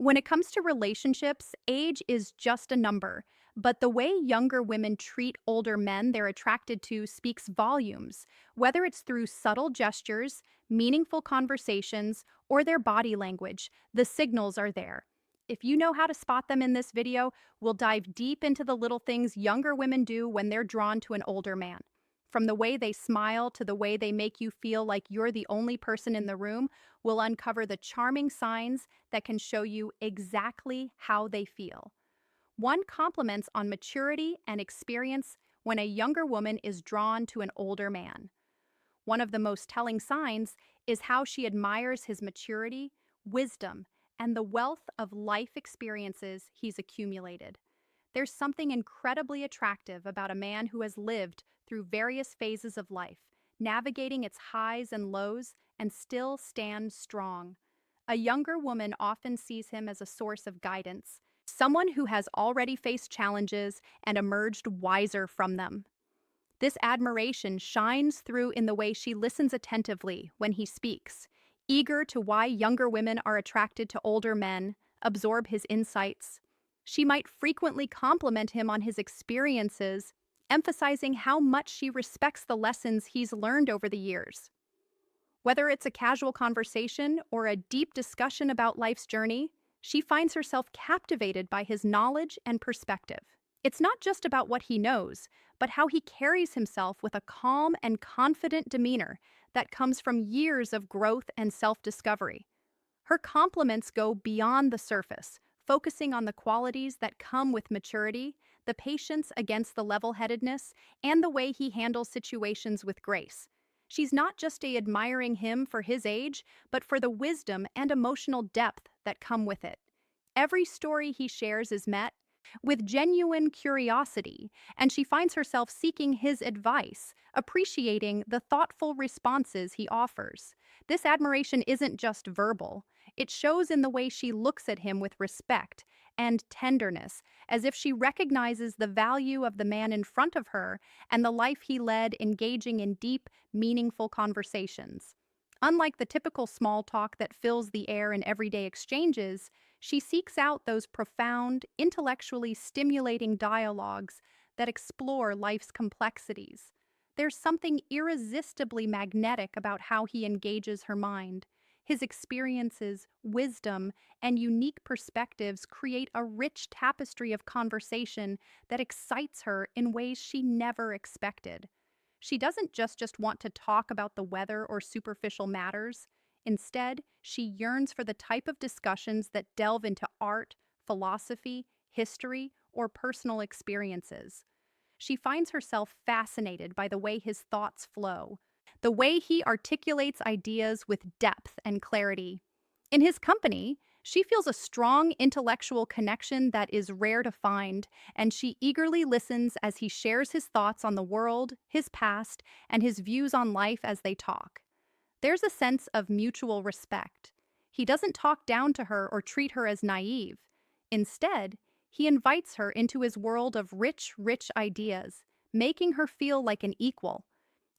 When it comes to relationships, age is just a number, but the way younger women treat older men they're attracted to speaks volumes, whether it's through subtle gestures, meaningful conversations, or their body language. The signals are there. If you know how to spot them in this video, we'll dive deep into the little things younger women do when they're drawn to an older man. From the way they smile to the way they make you feel like you're the only person in the room, we'll uncover the charming signs that can show you exactly how they feel. One compliments on maturity and experience when a younger woman is drawn to an older man. One of the most telling signs is how she admires his maturity, wisdom, and the wealth of life experiences he's accumulated. There's something incredibly attractive about a man who has lived through various phases of life, navigating its highs and lows, and still stands strong. A younger woman often sees him as a source of guidance, someone who has already faced challenges and emerged wiser from them. This admiration shines through in the way she listens attentively when he speaks, eager to why younger women are attracted to older men, absorb his insights. She might frequently compliment him on his experiences, emphasizing how much she respects the lessons he's learned over the years. Whether it's a casual conversation or a deep discussion about life's journey, she finds herself captivated by his knowledge and perspective. It's not just about what he knows, but how he carries himself with a calm and confident demeanor that comes from years of growth and self-discovery. Her compliments go beyond the surface, focusing on the qualities that come with maturity, the patience against the level-headedness, and the way he handles situations with grace. She's not just admiring him for his age, but for the wisdom and emotional depth that come with it. Every story he shares is met with genuine curiosity, and she finds herself seeking his advice, appreciating the thoughtful responses he offers. This admiration isn't just verbal, it shows in the way she looks at him with respect and tenderness, as if she recognizes the value of the man in front of her and the life he led, engaging in deep, meaningful conversations. Unlike the typical small talk that fills the air in everyday exchanges, she seeks out those profound, intellectually stimulating dialogues that explore life's complexities. There's something irresistibly magnetic about how he engages her mind. His experiences, wisdom, and unique perspectives create a rich tapestry of conversation that excites her in ways she never expected. She doesn't just want to talk about the weather or superficial matters. Instead, she yearns for the type of discussions that delve into art, philosophy, history, or personal experiences. She finds herself fascinated by the way his thoughts flow, the way he articulates ideas with depth and clarity. In his company, she feels a strong intellectual connection that is rare to find, and she eagerly listens as he shares his thoughts on the world, his past, and his views on life as they talk. There's a sense of mutual respect. He doesn't talk down to her or treat her as naive. Instead, he invites her into his world of rich ideas, making her feel like an equal.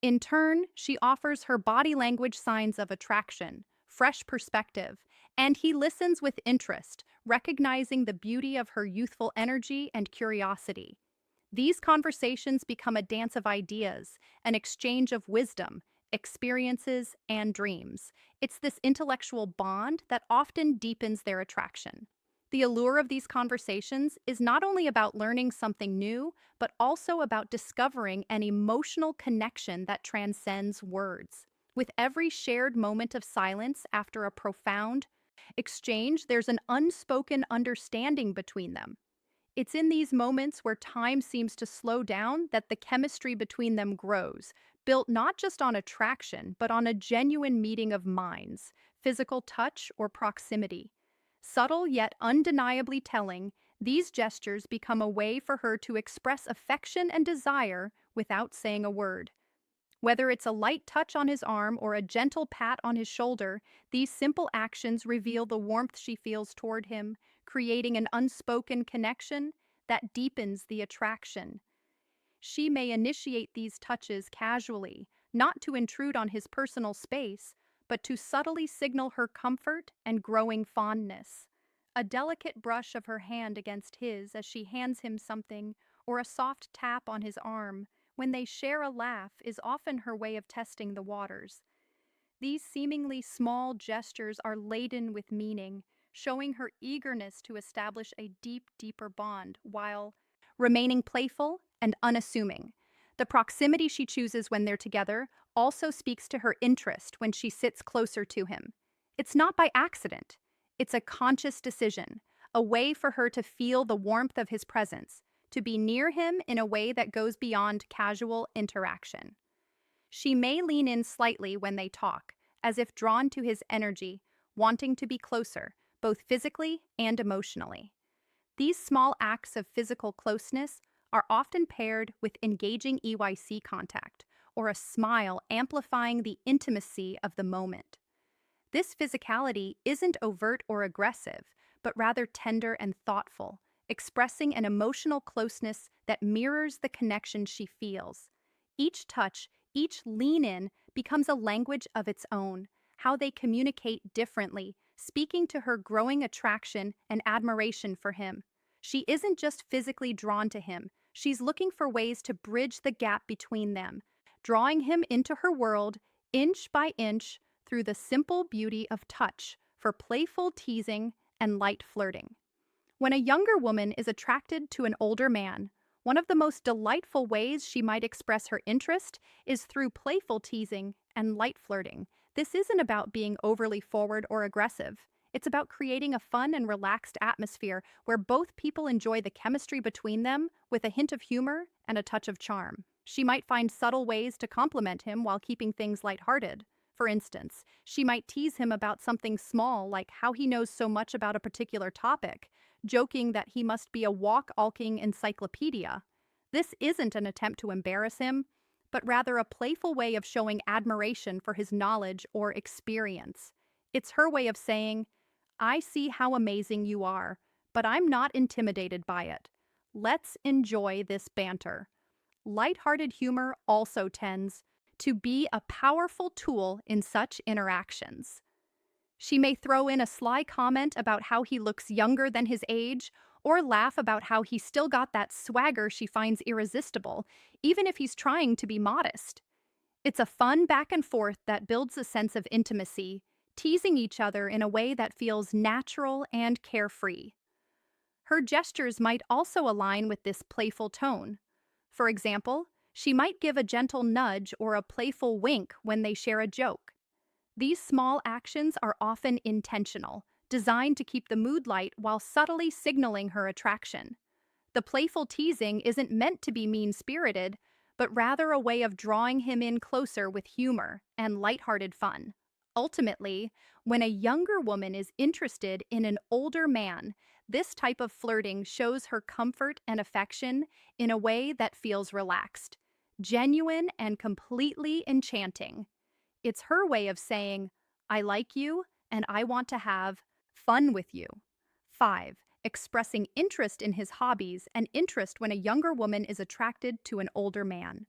In turn, she offers her body language signs of attraction, fresh perspective, and he listens with interest, recognizing the beauty of her youthful energy and curiosity. These conversations become a dance of ideas, an exchange of wisdom, experiences, and dreams. It's this intellectual bond that often deepens their attraction. The allure of these conversations is not only about learning something new, but also about discovering an emotional connection that transcends words. With every shared moment of silence after a profound exchange, there's an unspoken understanding between them. It's in these moments where time seems to slow down that the chemistry between them grows, built not just on attraction, but on a genuine meeting of minds, physical touch, or proximity. Subtle yet undeniably telling, these gestures become a way for her to express affection and desire without saying a word. Whether it's a light touch on his arm or a gentle pat on his shoulder, these simple actions reveal the warmth she feels toward him, creating an unspoken connection that deepens the attraction. She may initiate these touches casually, not to intrude on his personal space, but to subtly signal her comfort and growing fondness. A delicate brush of her hand against his as she hands him something, or a soft tap on his arm when they share a laugh is often her way of testing the waters. These seemingly small gestures are laden with meaning, showing her eagerness to establish a deeper bond while remaining playful and unassuming. The proximity she chooses when they're together also speaks to her interest when she sits closer to him. It's not by accident, it's a conscious decision, a way for her to feel the warmth of his presence, to be near him in a way that goes beyond casual interaction. She may lean in slightly when they talk, as if drawn to his energy, wanting to be closer, both physically and emotionally. These small acts of physical closeness are often paired with engaging EYC contact, or a smile amplifying the intimacy of the moment. This physicality isn't overt or aggressive, but rather tender and thoughtful, expressing an emotional closeness that mirrors the connection she feels. Each touch, each lean in becomes a language of its own, how they communicate differently, speaking to her growing attraction and admiration for him. She isn't just physically drawn to him, she's looking for ways to bridge the gap between them, drawing him into her world, inch by inch, through the simple beauty of touch, for playful teasing and light flirting. When a younger woman is attracted to an older man, one of the most delightful ways she might express her interest is through playful teasing and light flirting. This isn't about being overly forward or aggressive. It's about creating a fun and relaxed atmosphere where both people enjoy the chemistry between them with a hint of humor and a touch of charm. She might find subtle ways to compliment him while keeping things lighthearted. For instance, she might tease him about something small like how he knows so much about a particular topic, joking that he must be a walk-alking encyclopedia. This isn't an attempt to embarrass him, but rather a playful way of showing admiration for his knowledge or experience. It's her way of saying, "I see how amazing you are, but I'm not intimidated by it. Let's enjoy this banter." Lighthearted humor also tends to be a powerful tool in such interactions. She may throw in a sly comment about how he looks younger than his age, or laugh about how he's still got that swagger she finds irresistible, even if he's trying to be modest. It's a fun back and forth that builds a sense of intimacy, teasing each other in a way that feels natural and carefree. Her gestures might also align with this playful tone. For example, she might give a gentle nudge or a playful wink when they share a joke. These small actions are often intentional, designed to keep the mood light while subtly signaling her attraction. The playful teasing isn't meant to be mean-spirited, but rather a way of drawing him in closer with humor and lighthearted fun. Ultimately, when a younger woman is interested in an older man, this type of flirting shows her comfort and affection in a way that feels relaxed, genuine, and completely enchanting. It's her way of saying, "I like you and I want to have fun with you." 5. Expressing interest in his hobbies and interest when a younger woman is attracted to an older man.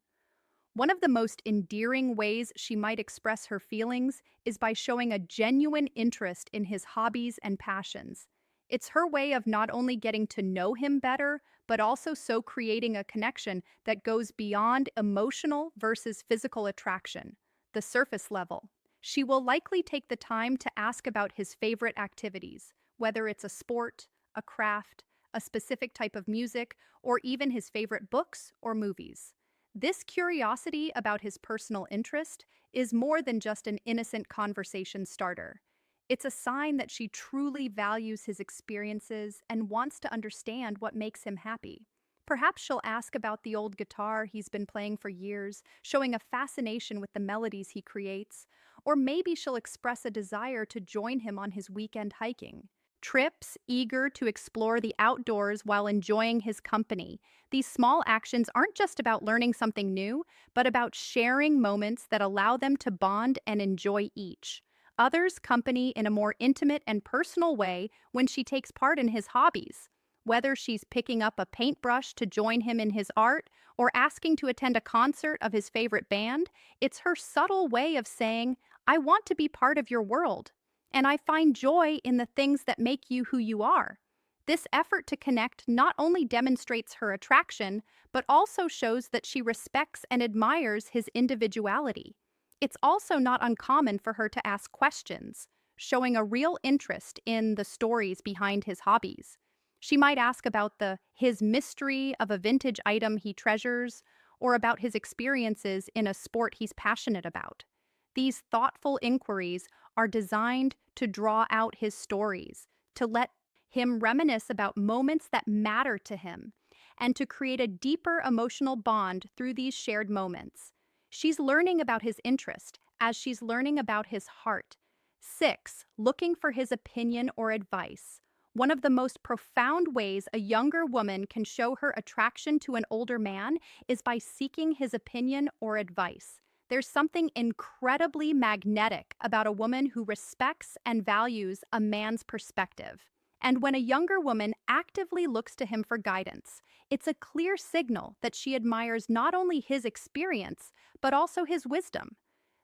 One of the most endearing ways she might express her feelings is by showing a genuine interest in his hobbies and passions. It's her way of not only getting to know him better, but also so creating a connection that goes beyond emotional versus physical attraction, the surface level. She will likely take the time to ask about his favorite activities, whether it's a sport, a craft, a specific type of music, or even his favorite books or movies. This curiosity about his personal interest is more than just an innocent conversation starter. It's a sign that she truly values his experiences and wants to understand what makes him happy. Perhaps she'll ask about the old guitar he's been playing for years, showing a fascination with the melodies he creates, or maybe she'll express a desire to join him on his weekend hiking trips, eager to explore the outdoors while enjoying his company. These small actions aren't just about learning something new, but about sharing moments that allow them to bond and enjoy each other's company in a more intimate and personal way when she takes part in his hobbies. Whether she's picking up a paintbrush to join him in his art or asking to attend a concert of his favorite band, it's her subtle way of saying, "I want to be part of your world." and I find joy in the things that make you who you are. This effort to connect not only demonstrates her attraction, but also shows that she respects and admires his individuality. It's also not uncommon for her to ask questions, showing a real interest in the stories behind his hobbies. She might ask about his mystery of a vintage item he treasures, or about his experiences in a sport he's passionate about. These thoughtful inquiries are designed to draw out his stories, to let him reminisce about moments that matter to him, and to create a deeper emotional bond through these shared moments. She's learning about his interest as she's learning about his heart. 6. Looking for his opinion or advice. One of the most profound ways a younger woman can show her attraction to an older man is by seeking his opinion or advice. There's something incredibly magnetic about a woman who respects and values a man's perspective. And when a younger woman actively looks to him for guidance, it's a clear signal that she admires not only his experience, but also his wisdom.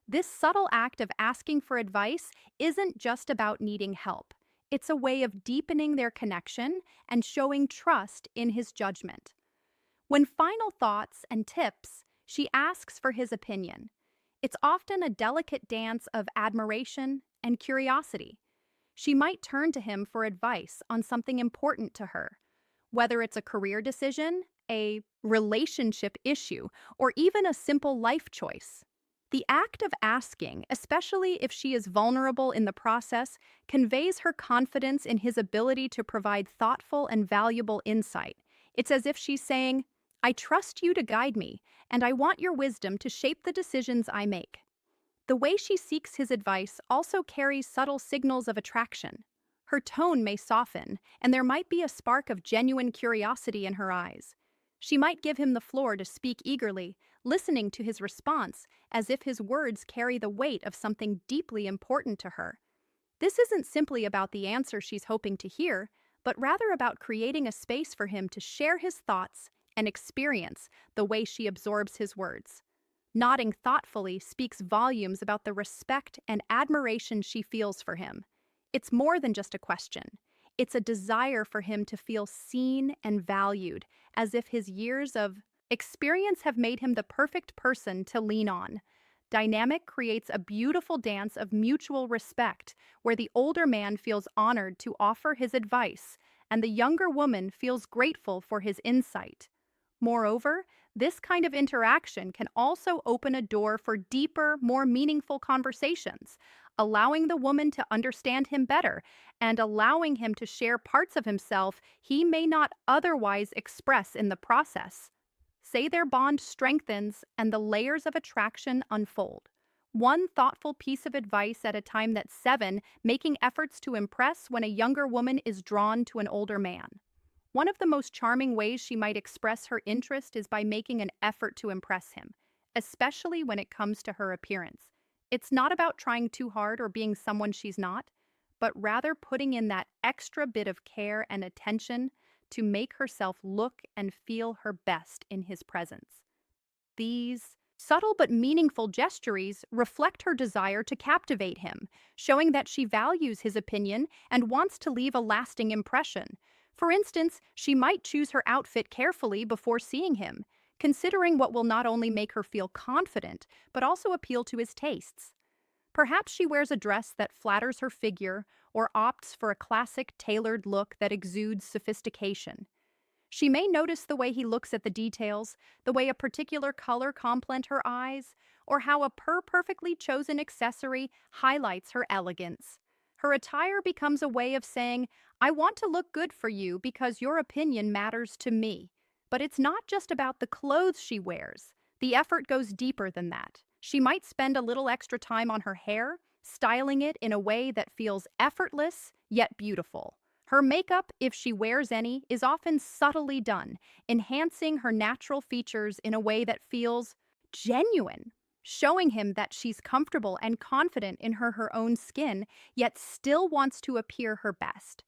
This subtle act of asking for advice isn't just about needing help. It's a way of deepening their connection and showing trust in his judgment. When final thoughts and tips, she asks for his opinion. It's often a delicate dance of admiration and curiosity. She might turn to him for advice on something important to her, whether it's a career decision, a relationship issue, or even a simple life choice. The act of asking, especially if she is vulnerable in the process, conveys her confidence in his ability to provide thoughtful and valuable insight. It's as if she's saying, I trust you to guide me, and I want your wisdom to shape the decisions I make. The way she seeks his advice also carries subtle signals of attraction. Her tone may soften, and there might be a spark of genuine curiosity in her eyes. She might give him the floor to speak eagerly, listening to his response as if his words carry the weight of something deeply important to her. This isn't simply about the answer she's hoping to hear, but rather about creating a space for him to share his thoughts and experience the way she absorbs his words. Nodding thoughtfully speaks volumes about the respect and admiration she feels for him. It's more than just a question. It's a desire for him to feel seen and valued, as if his years of experience have made him the perfect person to lean on. Dynamic creates a beautiful dance of mutual respect, where the older man feels honored to offer his advice, and the younger woman feels grateful for his insight. Moreover, this kind of interaction can also open a door for deeper, more meaningful conversations, allowing the woman to understand him better and allowing him to share parts of himself he may not otherwise express in the process. Say their bond strengthens and the layers of attraction unfold. One thoughtful piece of advice at a time. That's 7, making efforts to impress when a younger woman is drawn to an older man. One of the most charming ways she might express her interest is by making an effort to impress him, especially when it comes to her appearance. It's not about trying too hard or being someone she's not, but rather putting in that extra bit of care and attention to make herself look and feel her best in his presence. These subtle but meaningful gestures reflect her desire to captivate him, showing that she values his opinion and wants to leave a lasting impression. For instance, she might choose her outfit carefully before seeing him, considering what will not only make her feel confident, but also appeal to his tastes. Perhaps she wears a dress that flatters her figure or opts for a classic tailored look that exudes sophistication. She may notice the way he looks at the details, the way a particular color complements her eyes, or how a perfectly chosen accessory highlights her elegance. Her attire becomes a way of saying, I want to look good for you because your opinion matters to me. But it's not just about the clothes she wears. The effort goes deeper than that. She might spend a little extra time on her hair, styling it in a way that feels effortless yet beautiful. Her makeup, if she wears any, is often subtly done, enhancing her natural features in a way that feels genuine, showing him that she's comfortable and confident in her own skin, yet still wants to appear her best.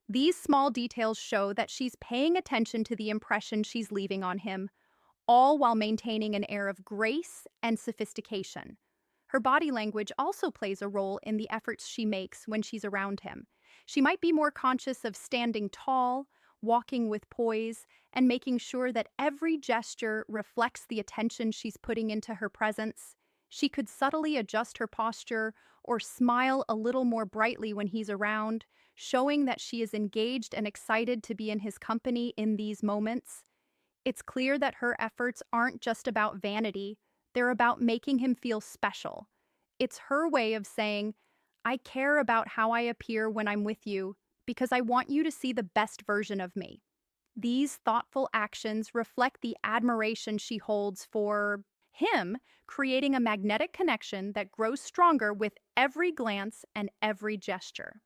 These small details show that she's paying attention to the impression she's leaving on him, all while maintaining an air of grace and sophistication. Her body language also plays a role in the efforts she makes when she's around him. She might be more conscious of standing tall, walking with poise, and making sure that every gesture reflects the attention she's putting into her presence. She could subtly adjust her posture or smile a little more brightly when he's around, showing that she is engaged and excited to be in his company in these moments. It's clear that her efforts aren't just about vanity, they're about making him feel special. It's her way of saying, I care about how I appear when I'm with you because I want you to see the best version of me. These thoughtful actions reflect the admiration she holds for him, creating a magnetic connection that grows stronger with every glance and every gesture.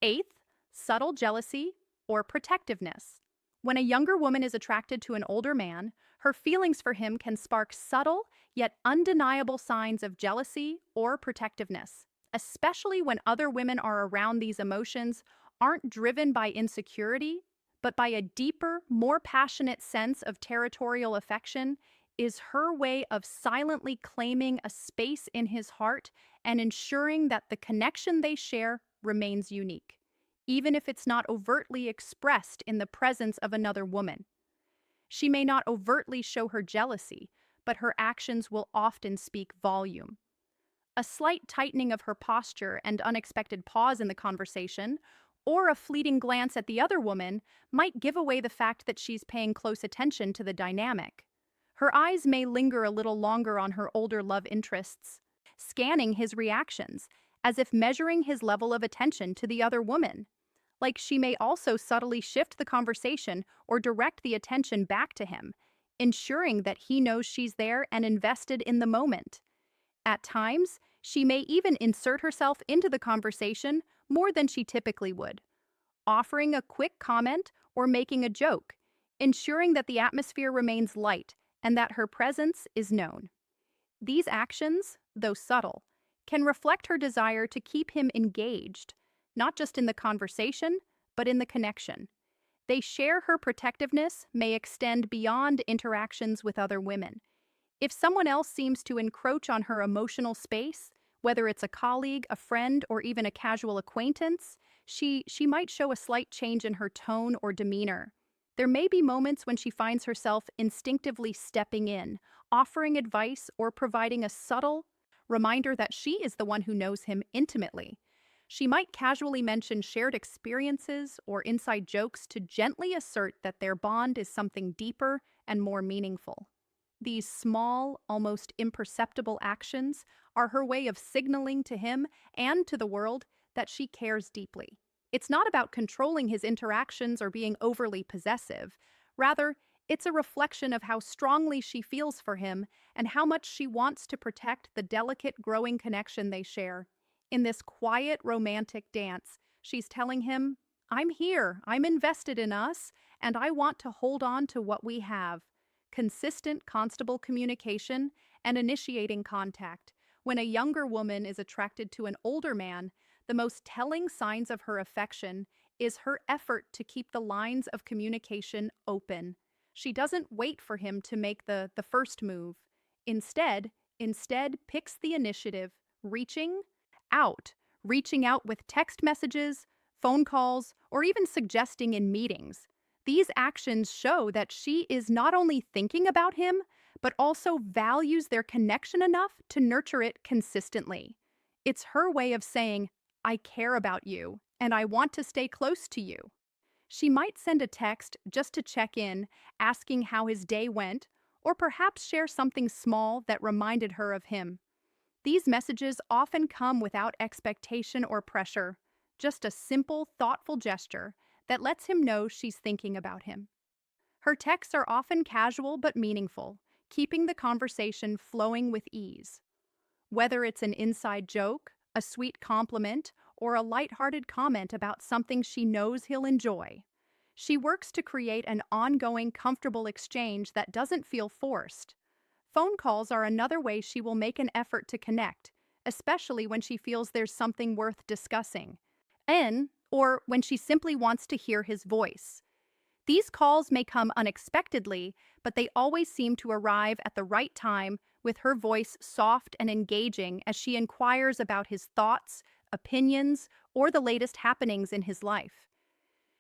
Eighth, subtle jealousy or protectiveness. When a younger woman is attracted to an older man, her feelings for him can spark subtle yet undeniable signs of jealousy or protectiveness, especially when other women are around. These emotions aren't driven by insecurity, but by a deeper, more passionate sense of territorial affection. Is her way of silently claiming a space in his heart and ensuring that the connection they share remains unique, even if it's not overtly expressed in the presence of another woman. She may not overtly show her jealousy, but her actions will often speak volume. A slight tightening of her posture and unexpected pause in the conversation, or a fleeting glance at the other woman, might give away the fact that she's paying close attention to the dynamic. Her eyes may linger a little longer on her older love interests, scanning his reactions, as if measuring his level of attention to the other woman. Like she may also subtly shift the conversation or direct the attention back to him, ensuring that he knows she's there and invested in the moment. At times, she may even insert herself into the conversation more than she typically would, offering a quick comment or making a joke, ensuring that the atmosphere remains light and that her presence is known. These actions, though subtle, can reflect her desire to keep him engaged, not just in the conversation, but in the connection. They share her protectiveness may extend beyond interactions with other women. If someone else seems to encroach on her emotional space, whether it's a colleague, a friend, or even a casual acquaintance, she might show a slight change in her tone or demeanor. There may be moments when she finds herself instinctively stepping in, offering advice, or providing a subtle reminder that she is the one who knows him intimately. She might casually mention shared experiences or inside jokes to gently assert that their bond is something deeper and more meaningful. These small, almost imperceptible actions are her way of signaling to him and to the world that she cares deeply. It's not about controlling his interactions or being overly possessive. Rather, it's a reflection of how strongly she feels for him and how much she wants to protect the delicate, growing connection they share. In this quiet, romantic dance, she's telling him, I'm here, I'm invested in us, and I want to hold on to what we have. Consistent, constable communication and initiating contact. When a younger woman is attracted to an older man, the most telling signs of her affection is her effort to keep the lines of communication open. She doesn't wait for him to make the first move. Instead picks the initiative, out, reaching out with text messages, phone calls, or even suggesting in meetings. These actions show that she is not only thinking about him, but also values their connection enough to nurture it consistently. It's her way of saying, I care about you, and I want to stay close to you. She might send a text just to check in, asking how his day went, or perhaps share something small that reminded her of him. These messages often come without expectation or pressure, just a simple, thoughtful gesture that lets him know she's thinking about him. Her texts are often casual but meaningful, keeping the conversation flowing with ease. Whether it's an inside joke, a sweet compliment, or a lighthearted comment about something she knows he'll enjoy, she works to create an ongoing, comfortable exchange that doesn't feel forced. Phone calls are another way she will make an effort to connect, especially when she feels there's something worth discussing, or when she simply wants to hear his voice. These calls may come unexpectedly, but they always seem to arrive at the right time with her voice soft and engaging as she inquires about his thoughts, opinions, or the latest happenings in his life.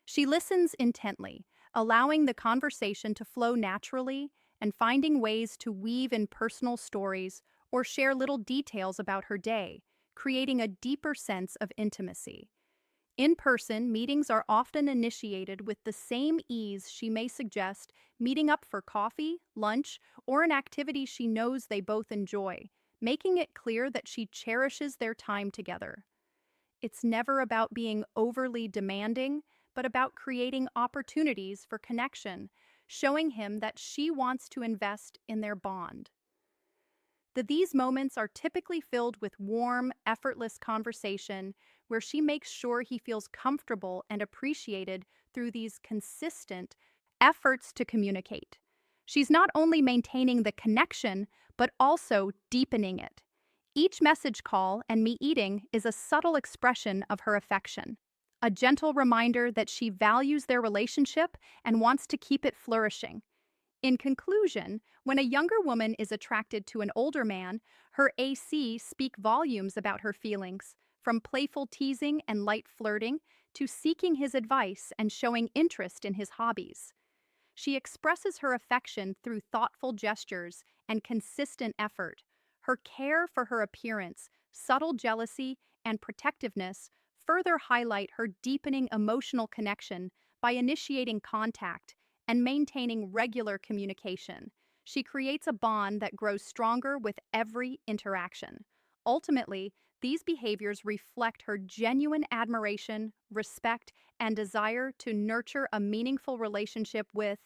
She listens intently, allowing the conversation to flow naturally and finding ways to weave in personal stories or share little details about her day, creating a deeper sense of intimacy. In person, meetings are often initiated with the same ease she may suggest meeting up for coffee, lunch, or an activity she knows they both enjoy, making it clear that she cherishes their time together. It's never about being overly demanding, but about creating opportunities for connection, showing him that she wants to invest in their bond. These moments are typically filled with warm, effortless conversation where she makes sure he feels comfortable and appreciated through these consistent efforts to communicate. She's not only maintaining the connection, but also deepening it. Each message call and me eating is a subtle expression of her affection, a gentle reminder that she values their relationship and wants to keep it flourishing. In conclusion, when a younger woman is attracted to an older man, her AC speak volumes about her feelings, from playful teasing and light flirting to seeking his advice and showing interest in his hobbies. She expresses her affection through thoughtful gestures and consistent effort. Her care for her appearance, subtle jealousy, and protectiveness further highlight her deepening emotional connection by initiating contact and maintaining regular communication. She creates a bond that grows stronger with every interaction. Ultimately, these behaviors reflect her genuine admiration, respect, and desire to nurture a meaningful relationship with